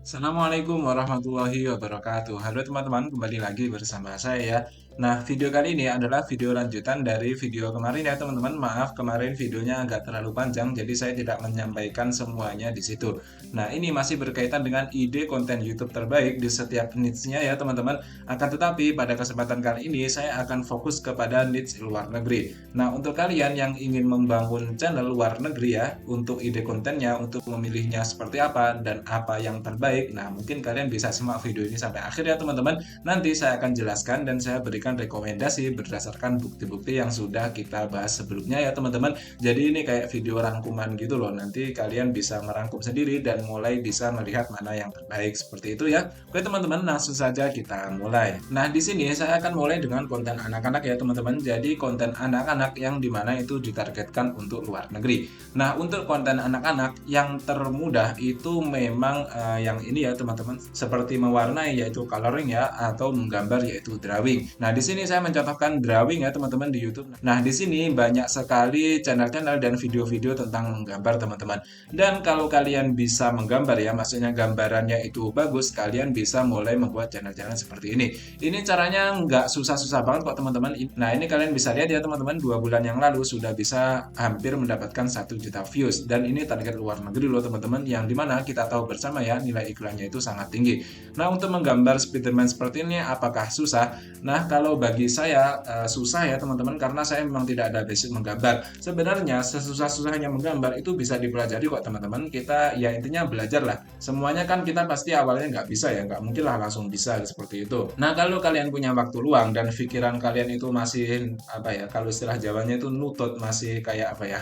Assalamualaikum warahmatullahi wabarakatuh. Halo teman-teman, kembali lagi bersama saya ya. Nah, video kali ini adalah video lanjutan dari video kemarin ya teman-teman. Maaf, kemarin videonya agak terlalu panjang, jadi saya tidak menyampaikan semuanya di situ. Nah, ini masih berkaitan dengan ide konten YouTube terbaik di setiap niche-nya ya teman-teman. Akan tetapi pada kesempatan kali ini saya akan fokus kepada niche luar negeri. Nah, untuk kalian yang ingin membangun channel luar negeri ya, untuk ide kontennya, untuk memilihnya seperti apa dan apa yang terbaik. Nah, mungkin kalian bisa simak video ini sampai akhir ya teman-teman. Nanti saya akan jelaskan dan saya berikan rekomendasi berdasarkan bukti-bukti yang sudah kita bahas sebelumnya ya teman-teman. Jadi ini kayak video rangkuman gitu loh. Nanti kalian bisa merangkum sendiri dan mulai bisa melihat mana yang terbaik seperti itu ya. Oke teman-teman, langsung saja kita mulai. Nah, di sini saya akan mulai dengan konten anak-anak ya teman-teman. Jadi konten anak-anak yang dimana itu ditargetkan untuk luar negeri. Nah, untuk konten anak-anak yang termudah itu memang yang ini ya teman-teman, seperti mewarnai yaitu coloring ya, atau menggambar yaitu drawing. Nah, di sini saya mencontohkan drawing ya teman-teman di YouTube. Nah, di sini banyak sekali channel-channel dan video-video tentang menggambar teman-teman. Dan kalau kalian bisa menggambar ya, maksudnya gambarannya itu bagus, kalian bisa mulai membuat channel-channel seperti ini. Ini caranya nggak susah-susah banget kok teman-teman. Nah, ini kalian bisa lihat ya teman-teman, 2 bulan yang lalu sudah bisa hampir mendapatkan 1 juta views. Dan ini target luar negeri loh teman-teman, yang dimana kita tahu bersama ya nilai iklannya itu sangat tinggi. Nah, untuk menggambar Spiderman seperti ini apakah susah? Nah, kalau bagi saya susah ya teman-teman, karena saya memang tidak ada basic menggambar. Sebenarnya sesusah-susahnya menggambar itu bisa dipelajari kok teman-teman. Kita ya intinya belajar lah. Semuanya kan kita pasti awalnya nggak bisa ya, nggak mungkin lah langsung bisa seperti itu. Nah, kalau kalian punya waktu luang dan pikiran kalian itu masih apa ya, kalau istilah Jawanya itu nutut, masih kayak apa ya,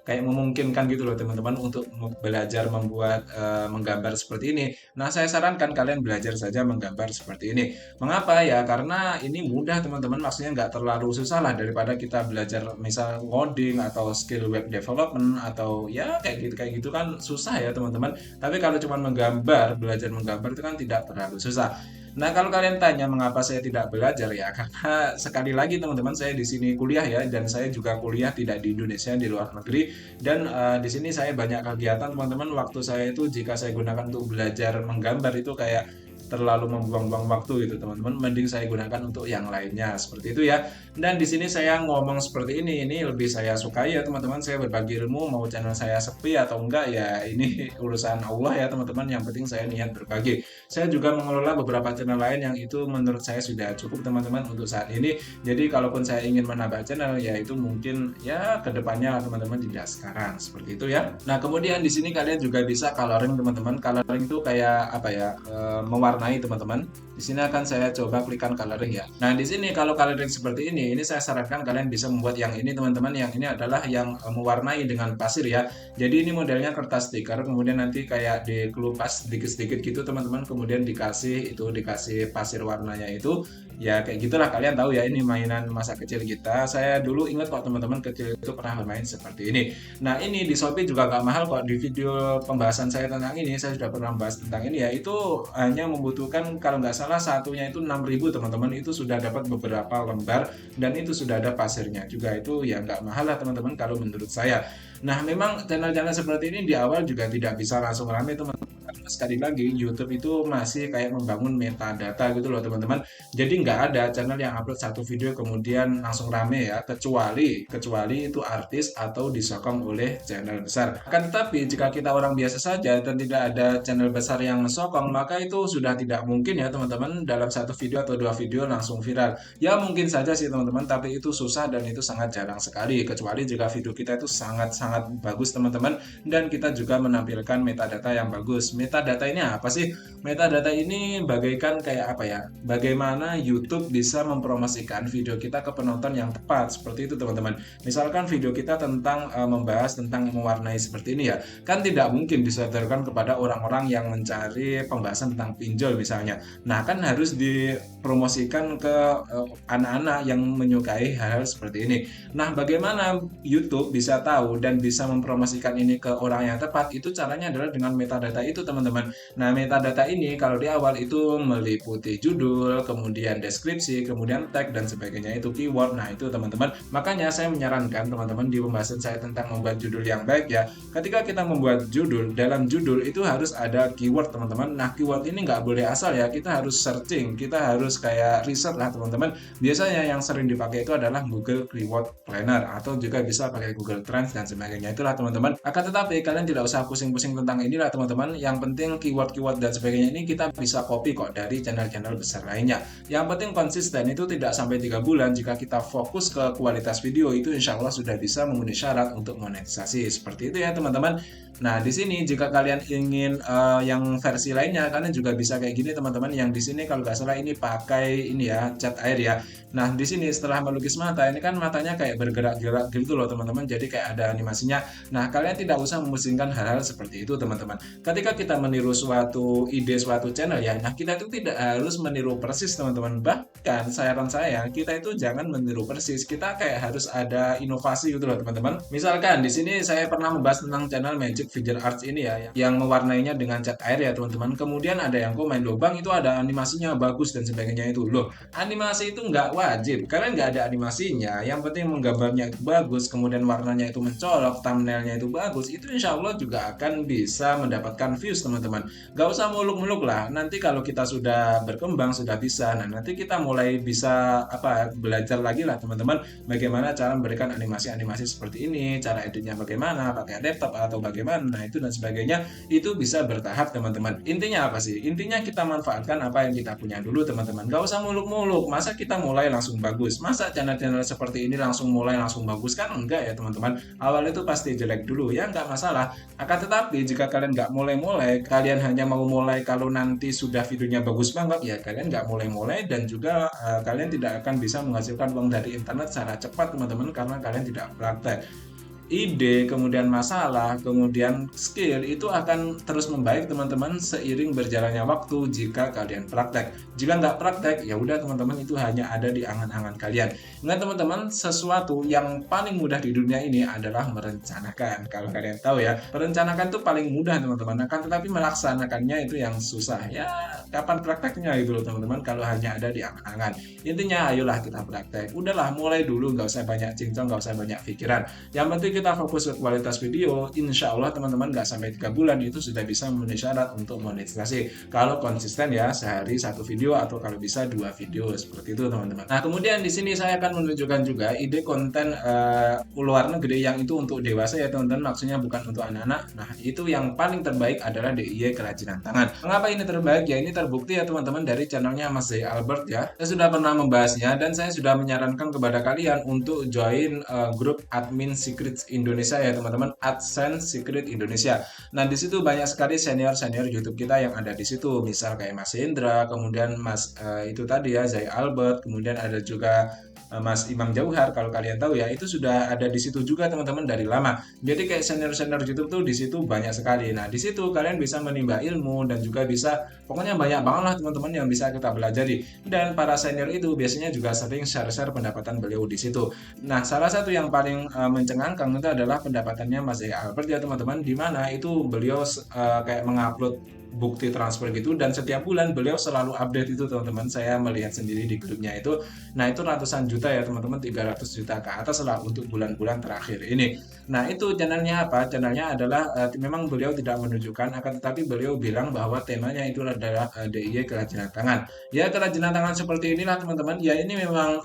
kayak memungkinkan gitu loh teman-teman untuk belajar membuat menggambar seperti ini. Nah, saya sarankan kalian belajar saja menggambar seperti ini. Mengapa ya? Karena ini mudah teman-teman, maksudnya nggak terlalu susah lah daripada kita belajar misal coding atau skill web development atau ya kayak gitu kan susah ya teman-teman. Tapi kalau cuma menggambar, belajar menggambar itu kan tidak terlalu susah. Nah, kalau kalian tanya mengapa saya tidak belajar ya, karena sekali lagi teman-teman, saya di sini kuliah ya, dan saya juga kuliah tidak di Indonesia, di luar negeri. Dan di sini saya banyak kegiatan teman-teman. Waktu saya itu jika saya gunakan untuk belajar menggambar itu kayak terlalu membuang-buang waktu gitu teman-teman. Mending saya gunakan untuk yang lainnya seperti itu ya. Dan di sini saya ngomong seperti ini lebih saya sukai ya teman-teman. Saya berbagi ilmu, mau channel saya sepi atau enggak ya ini urusan Allah ya teman-teman. Yang penting saya niat berbagi. Saya juga mengelola beberapa channel lain yang itu menurut saya sudah cukup teman-teman untuk saat ini. Jadi kalaupun saya ingin menambah channel ya itu mungkin ya kedepannya teman-teman, tidak sekarang seperti itu ya. Nah, kemudian di sini kalian juga bisa coloring teman-teman. Coloring itu kayak apa ya, mewarnai teman-teman. Di sini akan saya coba klikkan coloring ya. Nah, di sini kalau coloring seperti ini saya sarankan kalian bisa membuat yang ini teman-teman. Yang ini adalah yang mewarnai dengan pasir ya. Jadi ini modelnya kertas stiker, kemudian nanti kayak dikelupas sedikit-sedikit gitu teman-teman, kemudian dikasih pasir warnanya itu. Ya kayak gitulah, kalian tahu ya, ini mainan masa kecil kita. Saya dulu ingat kok teman-teman kecil itu pernah bermain seperti ini. Nah, ini di Shopee juga gak mahal kok. Di video pembahasan saya tentang ini, saya sudah pernah membahas tentang ini ya. Itu hanya membutuhkan kalau nggak salah satunya itu 6.000 teman-teman. Itu sudah dapat beberapa lembar dan itu sudah ada pasirnya juga. Itu ya nggak mahal lah teman-teman kalau menurut saya. Nah, memang channel-channel seperti ini di awal juga tidak bisa langsung rame teman-teman. Karena sekali lagi YouTube itu masih kayak membangun metadata gitu loh teman-teman. Jadi nggak ada channel yang upload satu video kemudian langsung rame ya, kecuali itu artis atau disokong oleh channel besar. Akan tetapi jika kita orang biasa saja dan tidak ada channel besar yang mensokong, maka itu sudah tidak mungkin ya teman-teman dalam satu video atau 2 video langsung viral. Ya mungkin saja sih teman-teman, tapi itu susah dan itu sangat jarang sekali, kecuali jika video kita itu sangat-sangat bagus teman-teman, dan kita juga menampilkan metadata yang bagus. Metadata ini apa sih? Metadata ini bagaikan kayak apa ya? Bagaimana YouTube bisa mempromosikan video kita ke penonton yang tepat, seperti itu teman-teman. Misalkan video kita tentang membahas tentang mewarnai seperti ini ya, kan tidak mungkin disodorkan kepada orang-orang yang mencari pembahasan tentang pinjol misalnya. Nah, kan harus dipromosikan ke anak-anak yang menyukai hal-hal seperti ini. Nah, bagaimana YouTube bisa tahu dan bisa mempromosikan ini ke orang yang tepat? Itu caranya adalah dengan metadata itu teman-teman. teman-teman. Nah, metadata ini kalau di awal itu meliputi judul, kemudian deskripsi, kemudian tag dan sebagainya itu keyword. Nah, itu teman-teman. Makanya saya menyarankan teman-teman di pembahasan saya tentang membuat judul yang baik ya. Ketika kita membuat judul, dalam judul itu harus ada keyword teman-teman. Nah, keyword ini nggak boleh asal ya. Kita harus searching, kita harus kayak riset lah teman-teman. Biasanya yang sering dipakai itu adalah Google Keyword Planner atau juga bisa pakai Google Trends dan sebagainya. Itulah teman-teman. Akan tetapi kalian tidak usah pusing-pusing tentang inilah teman-teman. Yang penting keyword-keyword dan sebagainya ini kita bisa copy kok dari channel-channel besar lainnya. Yang penting konsisten, itu tidak sampai 3 bulan. Jika kita fokus ke kualitas video itu insya Allah sudah bisa memenuhi syarat untuk monetisasi. Seperti itu ya teman-teman. Nah, di sini jika kalian ingin yang versi lainnya, kalian juga bisa kayak gini teman-teman. Yang di sini kalau nggak salah ini pakai ini ya, cat air ya. Nah, di sini setelah melukis mata, ini kan matanya kayak bergerak-gerak gitu loh teman-teman. Jadi kayak ada animasinya. Nah, kalian tidak usah memusingkan hal-hal seperti itu teman-teman. Ketika kita meniru suatu ide, suatu channel ya, nah kita itu tidak harus meniru persis teman-teman. Bahkan saran saya, kita itu jangan meniru persis. Kita kayak harus ada inovasi gitu loh teman-teman. Misalkan di sini saya pernah membahas tentang channel Magic Figure Arts ini ya, yang mewarnainya dengan cat air ya teman-teman. Kemudian ada yang komen, loh bang itu ada animasinya bagus dan sebagainya itu. Loh, animasi itu nggak wajib, kalian nggak ada animasinya, yang penting menggambarnya itu bagus, kemudian warnanya itu mencolok, thumbnailnya itu bagus, itu insya Allah juga akan bisa mendapatkan views teman-teman. Nggak usah muluk-muluk lah, nanti kalau kita sudah berkembang, sudah bisa, nah nanti kita mulai bisa belajar lagi lah teman-teman, bagaimana cara memberikan animasi-animasi seperti ini, cara editnya bagaimana, pakai laptop atau bagaimana. Nah itu dan sebagainya itu bisa bertahap teman-teman. Intinya apa sih? Intinya kita manfaatkan apa yang kita punya dulu teman-teman. Gak usah muluk-muluk. Masa kita mulai langsung bagus? Masa channel-channel seperti ini langsung mulai langsung bagus? Kan enggak ya teman-teman. Awal itu pasti jelek dulu ya, nggak masalah. Akan tetapi jika kalian nggak mulai-mulai, kalian hanya mau mulai kalau nanti sudah videonya bagus banget, ya kalian nggak mulai-mulai dan juga kalian tidak akan bisa menghasilkan uang dari internet secara cepat teman-teman karena kalian tidak praktek. Ide, kemudian masalah, kemudian skill itu akan terus membaik teman-teman seiring berjalannya waktu jika kalian praktek. Jika nggak praktek, ya udah teman-teman itu hanya ada di angan-angan kalian. Ingat teman-teman, sesuatu yang paling mudah di dunia ini adalah merencanakan. Kalau kalian tahu ya, merencanakan itu paling mudah teman-teman. Akan tetapi melaksanakannya itu yang susah. Ya, kapan prakteknya itu loh teman-teman kalau hanya ada di angan-angan. Intinya ayolah kita praktek. Udahlah mulai dulu, nggak usah banyak cincong, nggak usah banyak pikiran. Yang penting kita fokus ke kualitas video, insya Allah teman-teman nggak sampai 3 bulan itu sudah bisa memenuhi syarat untuk monetisasi. Kalau konsisten ya, sehari 1 video atau kalau bisa 2 video seperti itu teman-teman. Nah kemudian di sini saya akan menunjukkan juga ide konten luar negeri yang itu untuk dewasa ya teman-teman, maksudnya bukan untuk anak-anak. Nah itu yang paling terbaik adalah DIY kerajinan tangan. Mengapa ini terbaik ya? Ini terbukti ya teman-teman dari channelnya Mas Zai Albert ya. Saya sudah pernah membahasnya dan saya sudah menyarankan kepada kalian untuk join grup admin Secret Indonesia ya teman-teman, AdSense Secret Indonesia. Nah di situ banyak sekali senior-senior YouTube kita yang ada di situ, misal kayak Mas Hendra, kemudian Mas itu tadi ya Zai Albert, kemudian ada juga Mas Imam Jauhar, kalau kalian tahu ya, itu sudah ada di situ juga teman-teman dari lama. Jadi kayak senior-senior YouTube tuh di situ banyak sekali. Nah, di situ kalian bisa menimba ilmu dan juga bisa, pokoknya banyak banget lah teman-teman yang bisa kita pelajari. Dan para senior itu biasanya juga sering share-share pendapatan beliau di situ. Nah, salah satu yang paling mencengangkan itu adalah pendapatannya Mas Zai Albert ya teman-teman, di mana itu beliau kayak mengupload bukti transfer gitu dan setiap bulan beliau selalu update itu teman-teman, saya melihat sendiri di grupnya itu. Nah itu ratusan juta ya teman-teman, 300 juta ke atas lah untuk bulan-bulan terakhir ini. Nah itu channelnya apa? Channelnya adalah memang beliau tidak menunjukkan, akan tetapi beliau bilang bahwa temanya itu adalah DIY kerajinan tangan. Ya kerajinan tangan seperti inilah teman-teman, ya ini memang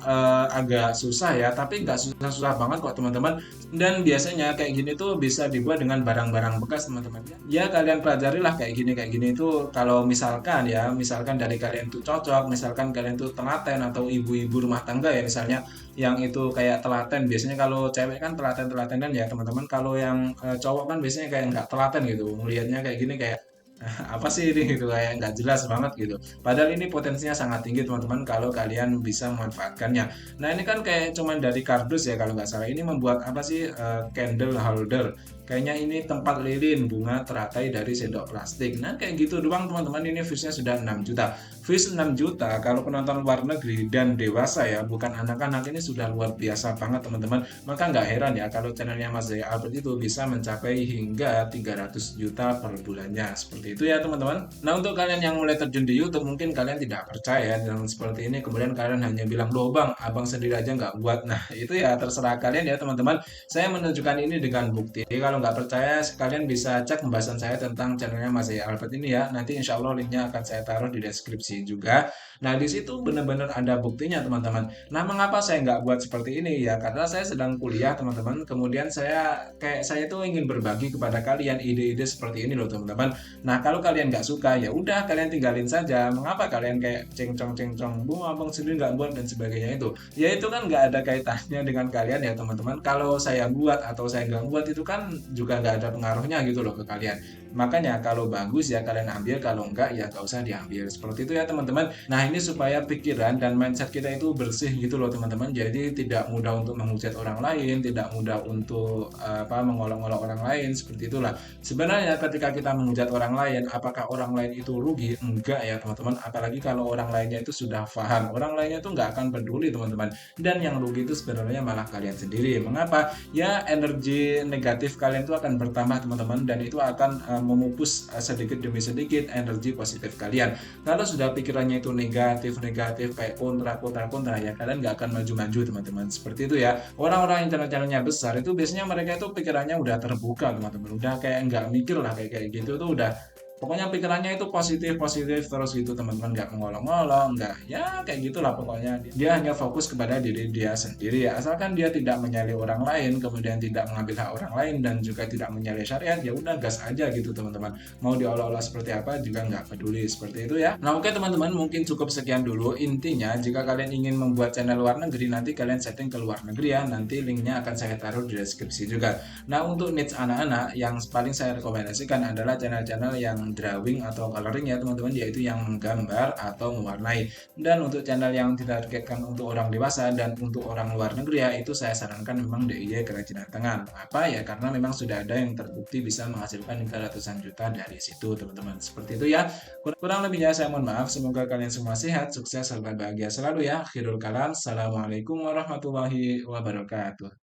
agak susah ya, tapi nggak susah-susah banget kok teman-teman. Dan biasanya kayak gini tuh bisa dibuat dengan barang-barang bekas teman-teman. Ya kalian pelajarilah kayak gini itu kalau misalkan dari kalian tuh cocok, misalkan kalian tuh telaten atau ibu-ibu rumah tangga ya misalnya, yang itu kayak telaten. Biasanya kalau cewek kan telaten-telatenan ya teman-teman, kalau yang cowok kan biasanya kayak nggak telaten gitu, melihatnya kayak gini kayak apa sih ini gitu, kayak nggak jelas banget gitu. Padahal ini potensinya sangat tinggi teman-teman kalau kalian bisa memanfaatkannya. Nah ini kan kayak cuman dari kardus ya kalau nggak salah. Ini membuat apa sih, candle holder. Kayaknya ini tempat lilin bunga teratai dari sendok plastik. Nah kayak gitu doang teman-teman, ini viewsnya sudah 6 juta. views 6 juta kalau penonton luar negeri dan dewasa ya, bukan anak-anak, ini sudah luar biasa banget teman-teman. Maka nggak heran ya kalau channelnya Mas Zaya Albert itu bisa mencapai hingga 300 juta per bulannya. Seperti itu ya teman-teman. Nah untuk kalian yang mulai terjun di YouTube, mungkin kalian tidak percaya dengan seperti ini, kemudian kalian hanya bilang, loh bang, abang sendiri aja nggak buat. Nah itu ya terserah kalian ya teman-teman. Saya menunjukkan ini dengan bukti. Kalau nggak percaya, kalian bisa cek pembahasan saya tentang channelnya Mas Zaya Albert ini ya. Nanti insya Allah linknya akan saya taruh di deskripsi juga. Nah di situ benar-benar ada buktinya teman-teman. Nah, mengapa saya nggak buat seperti ini ya? Karena saya sedang kuliah, teman-teman. Kemudian saya tuh ingin berbagi kepada kalian ide-ide seperti ini loh, teman-teman. Nah, kalau kalian nggak suka, ya udah kalian tinggalin saja. Mengapa kalian kayak cengcong-cengcong, bu, abang sendiri nggak buat dan sebagainya itu? Ya itu kan nggak ada kaitannya dengan kalian ya, teman-teman. Kalau saya buat atau saya nggak buat itu kan juga nggak ada pengaruhnya gitu loh ke kalian. Makanya kalau bagus ya kalian ambil, kalau enggak ya nggak usah diambil. Seperti itu ya teman-teman. Nah ini supaya pikiran dan mindset kita itu bersih gitu loh teman-teman. Jadi tidak mudah untuk menghujat orang lain, tidak mudah untuk mengolok-olok orang lain, seperti itulah. Sebenarnya ketika kita menghujat orang lain, apakah orang lain itu rugi? Enggak ya teman-teman. Apalagi kalau orang lainnya itu sudah paham, orang lainnya itu nggak akan peduli teman-teman. Dan yang rugi itu sebenarnya malah kalian sendiri. Mengapa? Ya energi negatif kalian itu akan bertambah teman-teman, dan itu akan memupus sedikit demi sedikit energi positif kalian. Kalau sudah pikirannya itu negatif kayak kontra ya kalian nggak akan maju-maju teman-teman. Seperti itu ya. Orang-orang yang channel-channelnya besar itu biasanya mereka itu pikirannya udah terbuka teman-teman. Udah kayak nggak mikir lah kayak gitu tuh udah. Pokoknya pikirannya itu positif terus gitu teman-teman, nggak mengolong-olong, nggak ya kayak gitulah pokoknya. Dia hanya fokus kepada diri dia sendiri ya. Asalkan dia tidak menyalih orang lain, kemudian tidak mengambil hak orang lain dan juga tidak menyalih syariat, ya udah gas aja gitu teman-teman. Mau diolah-olah seperti apa juga nggak peduli, seperti itu ya. Nah oke teman-teman, mungkin cukup sekian dulu. Intinya jika kalian ingin membuat channel luar negeri, nanti kalian setting ke luar negeri ya. Nanti linknya akan saya taruh di deskripsi juga. Nah untuk niche anak-anak yang paling saya rekomendasikan adalah channel-channel yang drawing atau coloring ya teman-teman, yaitu yang menggambar atau mewarnai. Dan untuk channel yang ditargetkan untuk orang dewasa dan untuk orang luar negeri ya, itu saya sarankan memang DIY kerajinan tangan. Apa ya, karena memang sudah ada yang terbukti bisa menghasilkan hingga ratusan juta dari situ teman-teman. Seperti itu ya. Kurang lebihnya saya mohon maaf. Semoga kalian semua sehat, sukses, serta bahagia selalu ya. Akhirul kalam. Assalamualaikum warahmatullahi wabarakatuh.